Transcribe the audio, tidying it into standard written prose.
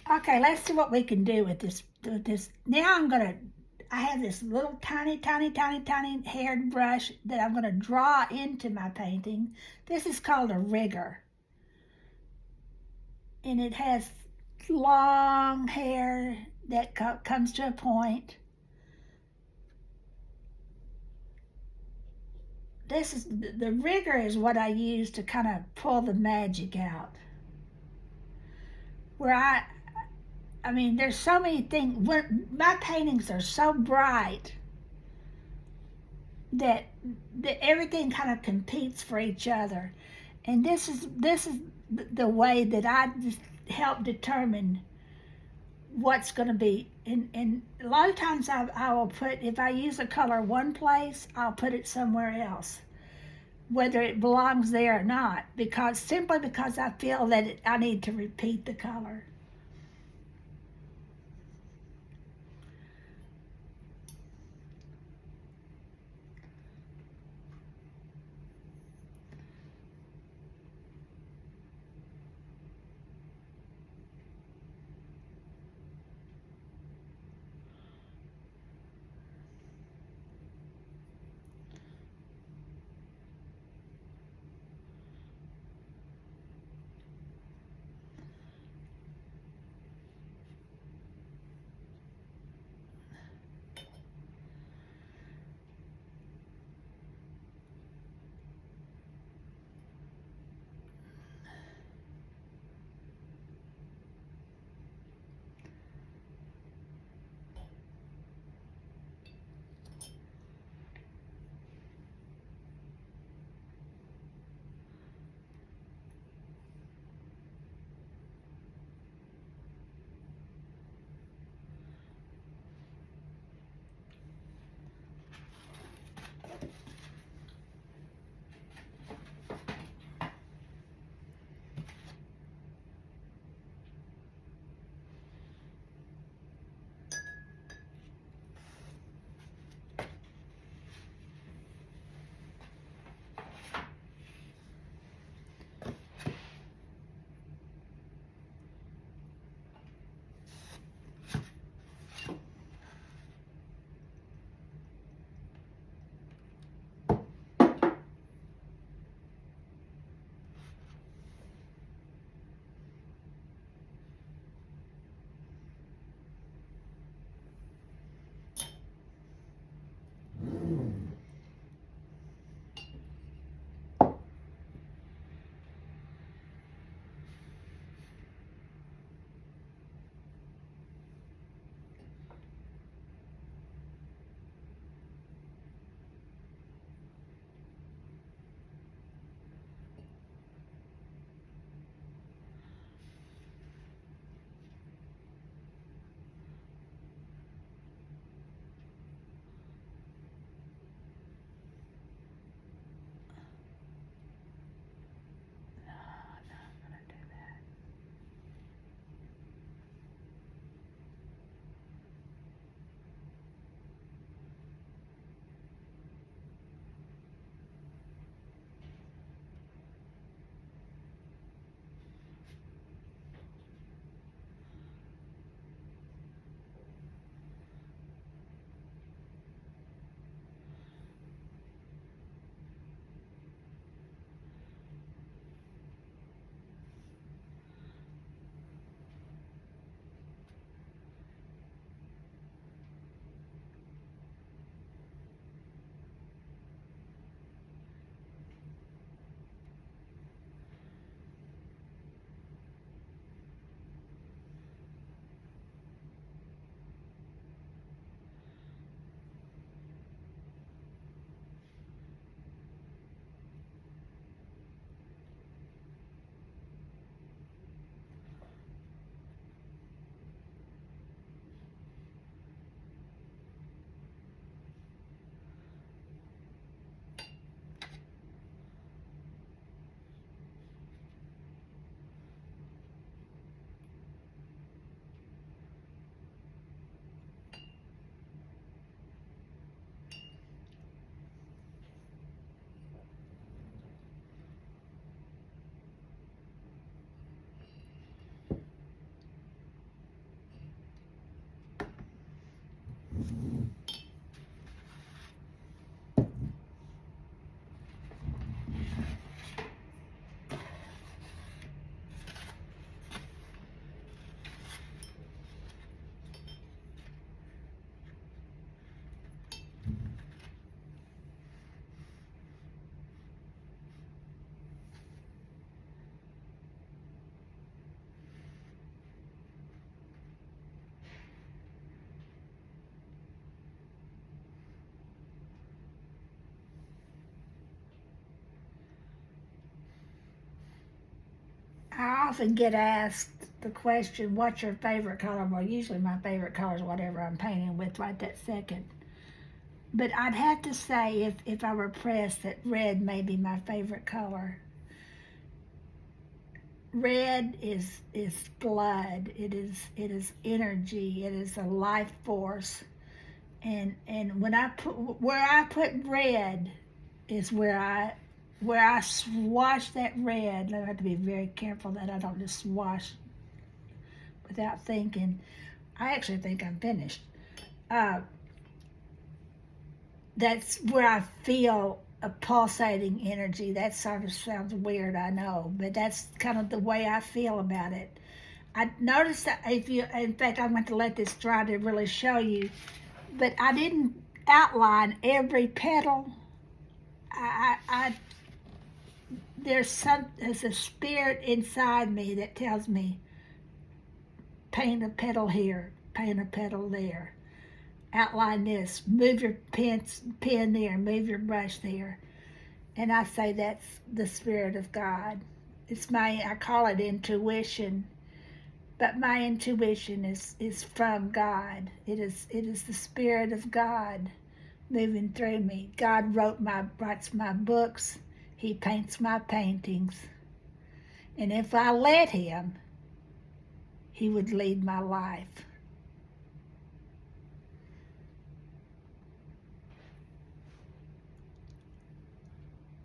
Okay, let's see what we can do with this. Now I have this little tiny, tiny, tiny, tiny haired brush that I'm gonna draw into my painting. This is called a rigger, and it has long hair that comes to a point. The rigger is what I use to kind of pull the magic out. Where I mean, there's so many things. When my paintings are so bright that that everything kind of competes for each other, and this is the way that I just help determine what's going to be. And a lot of times I will put, if I use a color one place, I'll put it somewhere else, whether it belongs there or not, because simply because I feel that I need to repeat the color. I often get asked the question, what's your favorite color? Well, usually my favorite color is whatever I'm painting with right that second. But I'd have to say, if I were pressed, that red may be my favorite color. Red is blood. It is energy. It is a life force. And when I put red is where I swash that red. I have to be very careful that I don't just swash without thinking. I actually think I'm finished. Uh, that's where I feel a pulsating energy. That sort of sounds weird, I know, but that's kind of the way I feel about it. I noticed that in fact, I'm going to let this dry to really show you, but I didn't outline every petal. I there's a spirit inside me that tells me paint a petal here, paint a petal there, outline this, move your pen there, move your brush there. And I say that's the Spirit of God. I call it intuition, but my intuition is from God. It is the Spirit of God moving through me. God writes my books. He paints my paintings. And if I let him, he would lead my life.